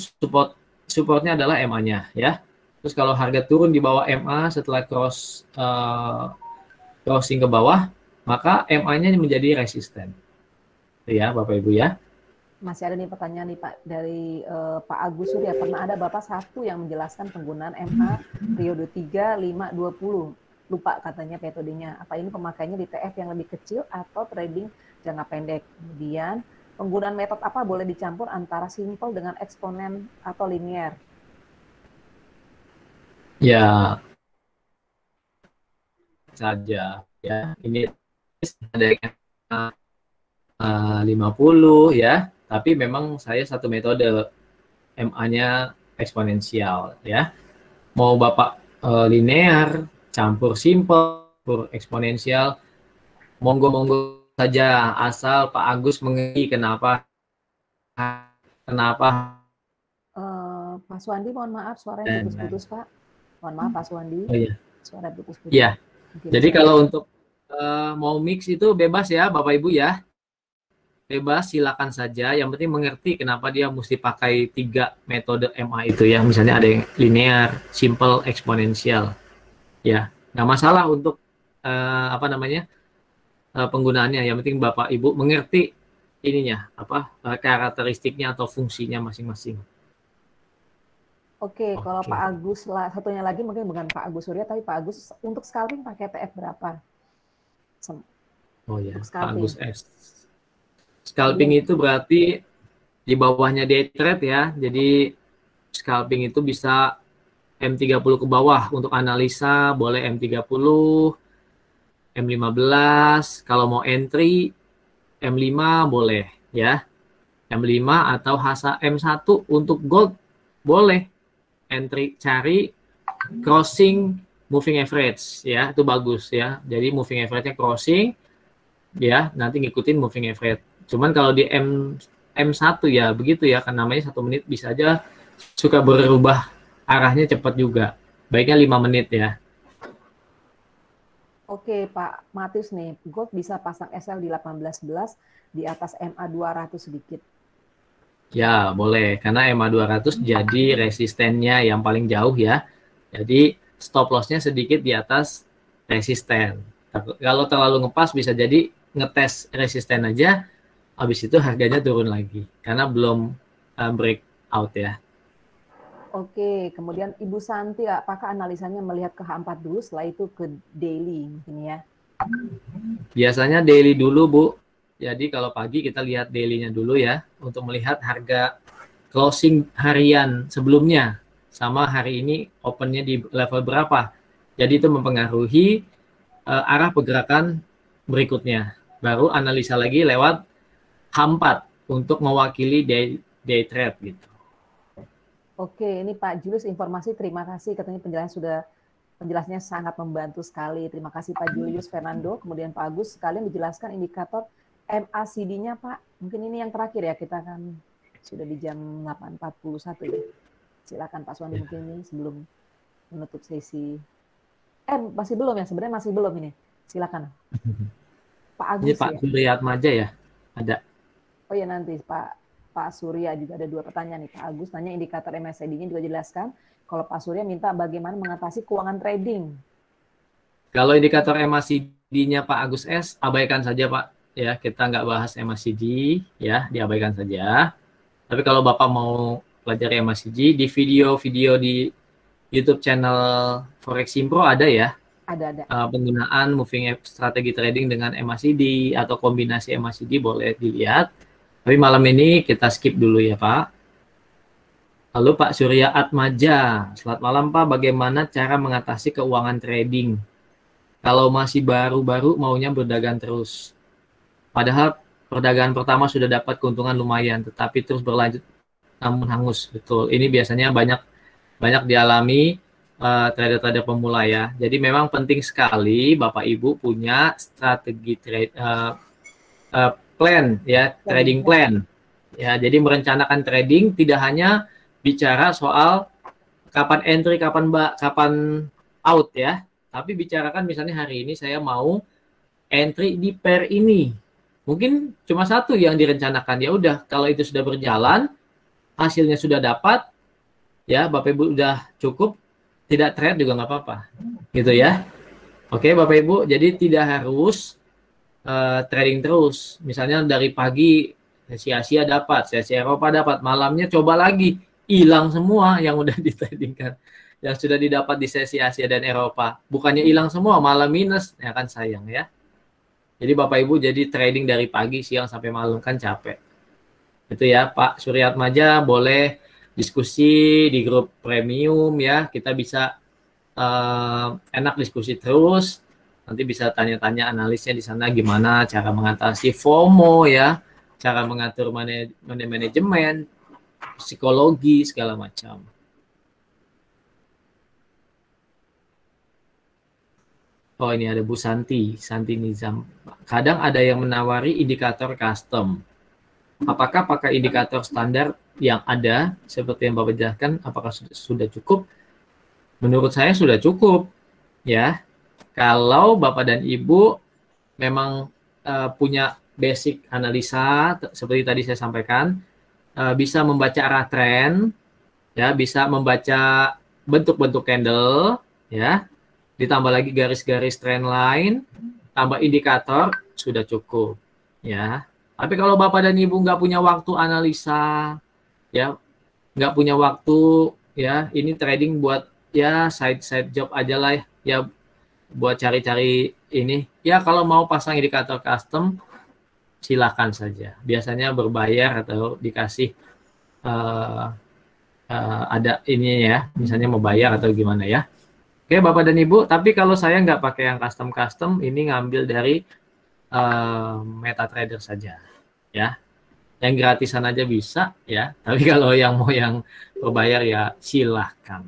supportnya adalah MA-nya ya. Terus kalau harga turun di bawah MA setelah crossing ke bawah, maka MA-nya menjadi resisten. Ya, Bapak Ibu ya. Masih ada nih pertanyaan nih Pak dari Pak Agus Surya. Pernah ada Bapak satu yang menjelaskan penggunaan MA periode 3, 5, 20. Lupa katanya metodenya. Apa ini pemakaiannya di TF yang lebih kecil atau trading jangka pendek? Kemudian penggunaan metode apa boleh dicampur antara simple dengan eksponen atau linear? Ya, saja ya. Ini ada yang 50 ya, tapi memang saya satu metode MA-nya eksponensial ya. Mau Bapak linear, campur simple, campur eksponensial, monggo-monggo saja, asal Pak Agus mengerti kenapa Pak Suwandi, mohon maaf suaranya putus-putus Pak. Mohon maaf Pak Suwandi. Oh iya. Suara putus-putus. Iya. Jadi kalau untuk mau mix itu bebas ya Bapak Ibu ya. Bebas, silakan saja. Yang penting mengerti kenapa dia mesti pakai 3 metode MA itu ya. Misalnya ada yang linear, simple, eksponensial. Ya, nggak masalah untuk penggunaannya. Yang penting Bapak Ibu mengerti ininya karakteristiknya atau fungsinya masing-masing. Oke, kalau Pak Agus satunya lagi mungkin bukan Pak Agus Surya, tapi Pak Agus untuk scalping pakai TF berapa? Oh ya, Pak Agus S. Scalping itu berarti di bawahnya day trade ya. Jadi scalping itu bisa M30 ke bawah. Untuk analisa boleh M30, M15. Kalau mau entry M5 boleh ya. M5 atau M1 untuk gold boleh. Entry cari crossing moving average ya, itu bagus ya. Jadi moving average-nya crossing ya, nanti ngikutin moving average. Cuman kalau di M1 ya begitu ya, kan namanya 1 menit bisa aja suka berubah arahnya cepat juga. Baiknya 5 menit ya. Oke Pak Matius nih, gold bisa pasang SL di 18.11 di atas MA 200 sedikit. Ya, boleh. Karena MA 200 jadi resistennya yang paling jauh ya. Jadi stop loss-nya sedikit di atas resisten. Kalau terlalu ngepas bisa jadi ngetes resisten aja, habis itu harganya turun lagi. Karena belum breakout ya. Oke, kemudian Ibu Santi, apakah analisanya melihat ke H4 dulu, setelah itu ke daily mungkin ya? Biasanya daily dulu, Bu. Jadi kalau pagi kita lihat daily-nya dulu ya, untuk melihat harga closing harian sebelumnya, sama hari ini open-nya di level berapa. Jadi itu mempengaruhi arah pergerakan berikutnya. Baru analisa lagi lewat H4 untuk mewakili day trade gitu. Oke, ini Pak Julius informasi, terima kasih. Katanya penjelasannya sangat membantu sekali. Terima kasih Pak Julius Fernando. Kemudian Pak Agus, sekalian dijelaskan indikator MACD-nya Pak. Mungkin ini yang terakhir ya, kita kan sudah di jam 8.41 ya. Silakan Pak Suwandi mungkin ini sebelum menutup sesi. Masih belum ya, sebenarnya masih belum ini. Silakan. Pak Agus ini Pak ya. Surya Atmaja ya, ada. Oh ya, nanti Pak Surya juga ada 2 pertanyaan nih. Pak Agus nanya indikator MACD-nya juga jelaskan. Kalau Pak Surya minta bagaimana mengatasi keuangan trading. Kalau indikator MACD-nya Pak Agus S, abaikan saja Pak. Ya, kita nggak bahas MACD, ya, diabaikan saja. Tapi kalau Bapak mau pelajari MACD, di video-video di YouTube channel Forex Simpro ada ya. Ada. Penggunaan moving strategi trading dengan MACD atau kombinasi MACD boleh dilihat. Tapi malam ini kita skip dulu ya Pak. Lalu Pak Surya Atmaja, selamat malam Pak, bagaimana cara mengatasi keuangan trading? Kalau masih baru-baru maunya berdagang terus. Padahal perdagangan pertama sudah dapat keuntungan lumayan, tetapi terus berlanjut namun hangus. Betul. Ini biasanya banyak dialami trader-trader pemula ya. Jadi memang penting sekali Bapak Ibu punya strategi plan ya, trading plan. Ya, jadi merencanakan trading tidak hanya bicara soal kapan entry, kapan out ya, tapi bicarakan misalnya hari ini saya mau entry di pair ini. Mungkin cuma satu yang direncanakan, ya udah kalau itu sudah berjalan, hasilnya sudah dapat, ya Bapak Ibu udah cukup, tidak trade juga nggak apa-apa, gitu ya. Oke Bapak Ibu, jadi tidak harus trading terus. Misalnya dari pagi sesi Asia dapat, sesi Eropa dapat, malamnya coba lagi, hilang semua yang udah ditradingkan, yang sudah didapat di sesi Asia dan Eropa. Bukannya hilang semua, malah minus, ya kan sayang ya. Jadi Bapak Ibu jadi trading dari pagi, siang sampai malam kan capek. Itu ya Pak Suryatmaja, boleh diskusi di grup premium ya, kita bisa enak diskusi terus. Nanti bisa tanya-tanya analisnya di sana gimana cara mengatasi FOMO ya, cara mengatur manajemen, psikologi segala macam. Oh ini ada Bu Santi Nizam. Kadang ada yang menawari indikator custom. Apakah pakai indikator standar yang ada seperti yang Bapak jelaskan? Apakah sudah cukup? Menurut saya sudah cukup ya. Kalau Bapak dan Ibu memang punya basic analisa seperti tadi saya sampaikan, bisa membaca arah tren, ya, bisa membaca bentuk-bentuk candle, ya, ditambah lagi garis-garis trend line, tambah indikator, sudah cukup, ya. Tapi kalau Bapak dan Ibu nggak punya waktu analisa, ya, nggak punya waktu, ya, ini trading buat ya side job aja lah, ya, buat cari-cari ini, ya kalau mau pasang indikator custom silakan saja. Biasanya berbayar atau dikasih ada ini ya, misalnya mau bayar atau gimana ya. Oke Bapak dan Ibu, tapi kalau saya nggak pakai yang custom, ini ngambil dari MetaTrader saja ya. Yang gratisan aja bisa ya, tapi kalau yang mau yang berbayar ya silahkan.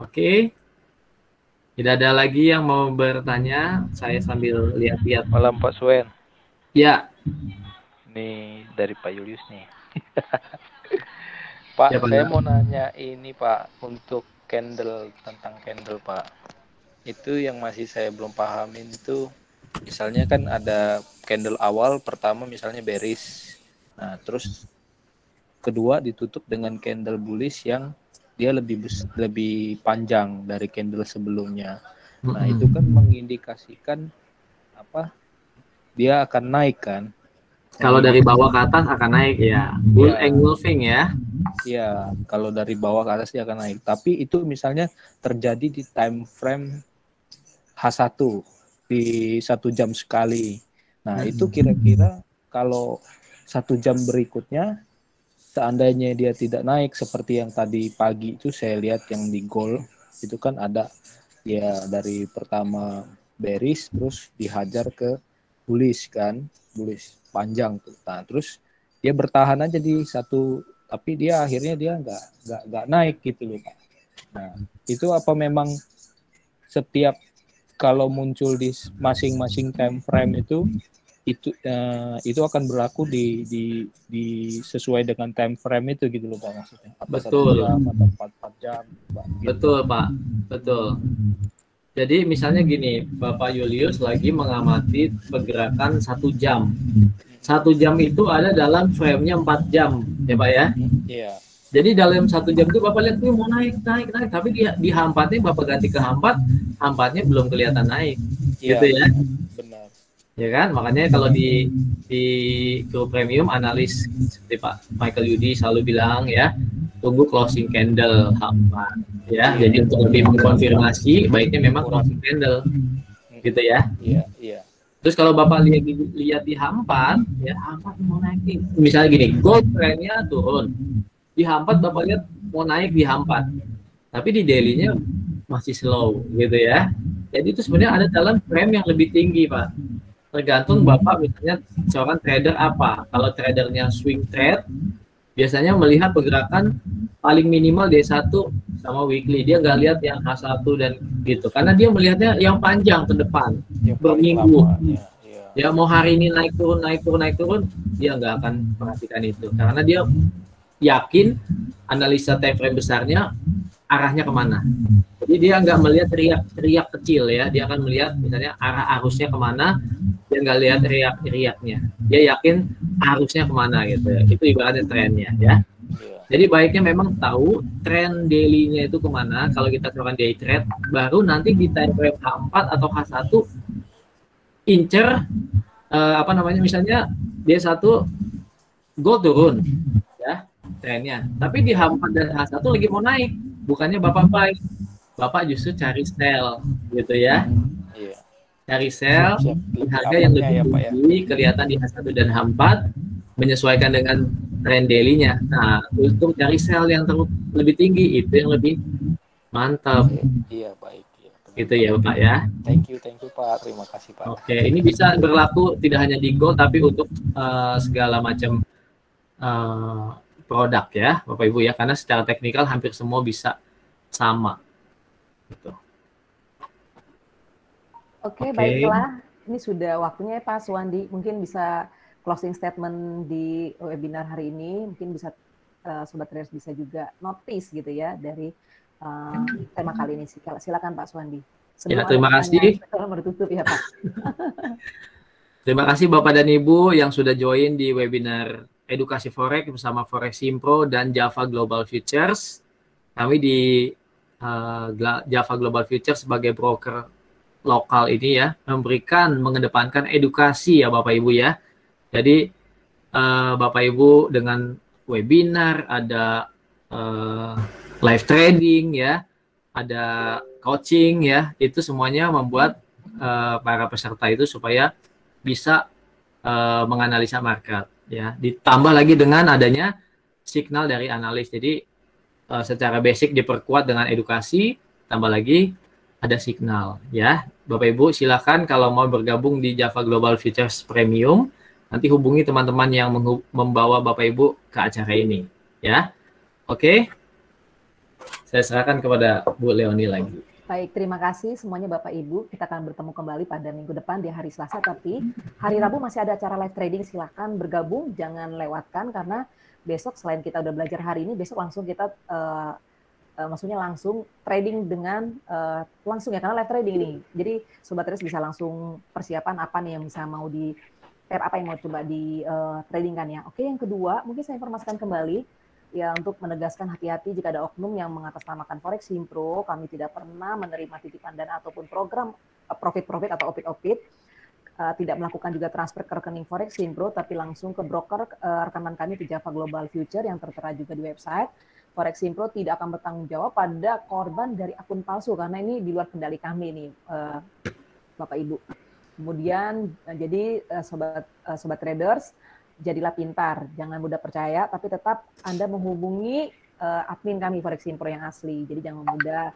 Oke. Tidak ada lagi yang mau bertanya, saya sambil lihat-lihat. Malam Pak Suen. Ya. Ini dari Pak Julius nih. Pak, Ya, saya mau nanya ini Pak, untuk tentang candle Pak. Itu yang masih saya belum pahamin itu, misalnya kan ada candle awal, pertama misalnya bearish. Nah, terus kedua ditutup dengan candle bullish yang dia lebih panjang dari candle sebelumnya. Nah, itu kan mengindikasikan apa? Dia akan naik kan? Kalau dari bawah ke atas akan naik ya. Bull engulfing ya. Iya, kalau dari bawah ke atas dia akan naik. Tapi itu misalnya terjadi di time frame H1 di 1 jam sekali. Nah, itu kira-kira kalau 1 jam berikutnya seandainya dia tidak naik seperti yang tadi pagi itu saya lihat yang di gold itu kan ada ya dari pertama bearish terus dihajar ke bullish kan, bullish panjang tuh. Nah, terus dia bertahan aja di satu, tapi dia akhirnya dia nggak naik gitu loh Pak. Nah, itu apa memang setiap kalau muncul di masing-masing time frame itu akan berlaku di sesuai dengan time frame itu gitu loh Pak maksudnya. Apa Betul. 1 jam atau 4 jam Pak, gitu. Betul Pak, betul. Jadi misalnya gini, Bapak Julius lagi mengamati pergerakan 1 jam. 1 jam itu ada dalam frame-nya 4 jam, ya Pak ya? Iya. Jadi dalam 1 jam itu Bapak lihat mau naik, tapi di hampatnya Bapak ganti ke hampatnya belum kelihatan naik, Iya, gitu ya? benar. Ya kan, makanya kalau di grup premium analis seperti Pak Michael Yudi selalu bilang ya, tunggu closing candle hampat ya. Jadi untuk lebih mengkonfirmasi baiknya memang closing candle gitu ya. Iya. Terus kalau Bapak lihat di hampat ya, hampat mau naik. Misalnya gini, gold trennya turun. Di hampat Bapak lihat mau naik di hampat. Tapi di daily-nya masih slow gitu ya. Jadi itu sebenarnya ada dalam frame yang lebih tinggi, Pak. Tergantung Bapak misalnya seorang trader apa. Kalau tradernya swing trade, biasanya melihat pergerakan paling minimal D1 sama weekly. Dia nggak lihat yang H1 dan gitu. Karena dia melihatnya yang panjang ke depan, Yang paling berminggu. lama, ya. Ya mau hari ini naik turun, dia nggak akan perhatikan itu. Karena dia yakin analisa time frame besarnya arahnya kemana. Jadi dia nggak melihat riak kecil ya. Dia akan melihat misalnya arah arusnya kemana. Dia nggak lihat riaknya. Dia yakin arusnya kemana gitu ya. Itu ibaratnya trennya ya. Jadi baiknya memang tahu tren daily-nya itu kemana. Kalau kita seorang day trade, baru nanti di time frame H4 atau H1 incer misalnya D1 gold turun ya trennya. Tapi di H4 dan H1 lagi mau naik, bukannya Bapak buy. Bapak justru cari sell gitu ya. Iya. Cari sell di harga yang lebih tinggi, kelihatan di H1 dan H4 menyesuaikan dengan trend daily-nya. Nah, untuk cari sell yang lebih tinggi itu yang lebih mantap. Iya, baik. Gitu ya Pak ya. Thank you Pak. Terima kasih Pak. Oke, ini bisa berlaku tidak hanya di gold tapi untuk segala macam produk ya Bapak Ibu ya, karena secara teknikal hampir semua bisa sama. Gitu. Oke, baiklah. Ini sudah waktunya ya Pak Suwandi. Mungkin bisa closing statement di webinar hari ini. Mungkin bisa Sobat Traders bisa juga notice gitu ya dari tema kali ini. Silakan Pak Suwandi. Ya, terima kasih. Bertutup ya Pak. Terima kasih Bapak dan Ibu yang sudah join di webinar Edukasi Forex bersama Forex Simpro dan Java Global Futures. Kami di Java Global Futures sebagai broker lokal ini ya, mengedepankan edukasi ya Bapak Ibu ya. Jadi Bapak Ibu dengan webinar, ada live trading ya, ada coaching ya, itu semuanya membuat para peserta itu supaya bisa menganalisa market ya. Ditambah lagi dengan adanya signal dari analis. Jadi secara basic diperkuat dengan edukasi, tambah lagi ada signal ya. Bapak Ibu silakan kalau mau bergabung di Java Global Futures Premium, nanti hubungi teman-teman yang membawa Bapak Ibu ke acara ini ya. Oke. Saya serahkan kepada Bu Leoni lagi. Baik, terima kasih semuanya Bapak Ibu. Kita akan bertemu kembali pada minggu depan di hari Selasa, tapi hari Rabu masih ada acara live trading. Silakan bergabung, jangan lewatkan karena besok selain kita udah belajar hari ini, besok langsung kita maksudnya langsung trading dengan langsung ya, karena live trading ini. Jadi Sobat Traders bisa langsung persiapan apa nih yang bisa mau di apa yang mau coba di tradingkan ya. Oke, yang kedua mungkin saya informasikan kembali ya, untuk menegaskan hati-hati jika ada oknum yang mengatasnamakan Forex Simpro. Kami tidak pernah menerima titipan dana ataupun program profit-profit atau opit-opit. Tidak melakukan juga transfer ke rekening Forex Simpro, tapi langsung ke broker rekanan kami di Java Global Future yang tertera juga di website. Forex Simpro tidak akan bertanggung jawab pada korban dari akun palsu, karena ini di luar kendali kami nih, Bapak Ibu. Kemudian, jadi sobat traders, jadilah pintar, jangan mudah percaya, tapi tetap Anda menghubungi admin kami Forex Simpro yang asli. Jadi jangan mudah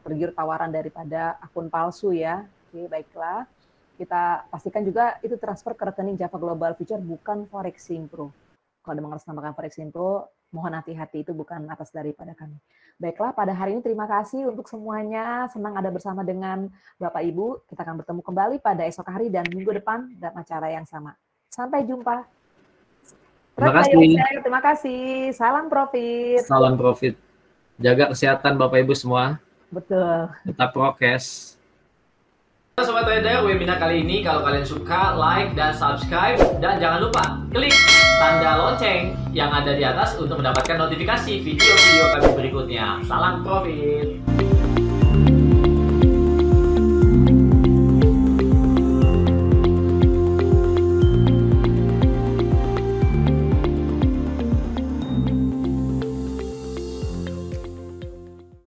tergiur tawaran daripada akun palsu ya. Oke, baiklah. Kita pastikan juga itu transfer ke rekening Java Global Future, bukan Forex Simpro. Kalau ada mengatasnamakan Forex Simpro, mohon hati-hati, itu bukan atas daripada kami. Baiklah, pada hari ini terima kasih untuk semuanya. Senang ada bersama dengan Bapak Ibu. Kita akan bertemu kembali pada esok hari dan minggu depan dalam acara yang sama. Sampai jumpa. Terima kasih. Terima kasih. Salam profit. Salam profit. Jaga kesehatan Bapak Ibu semua. Betul. Tetap prokes. Sobat Trader, webinar kali ini kalau kalian suka, like dan subscribe, dan jangan lupa klik tanda lonceng yang ada di atas untuk mendapatkan notifikasi video-video kami berikutnya. Salam profit.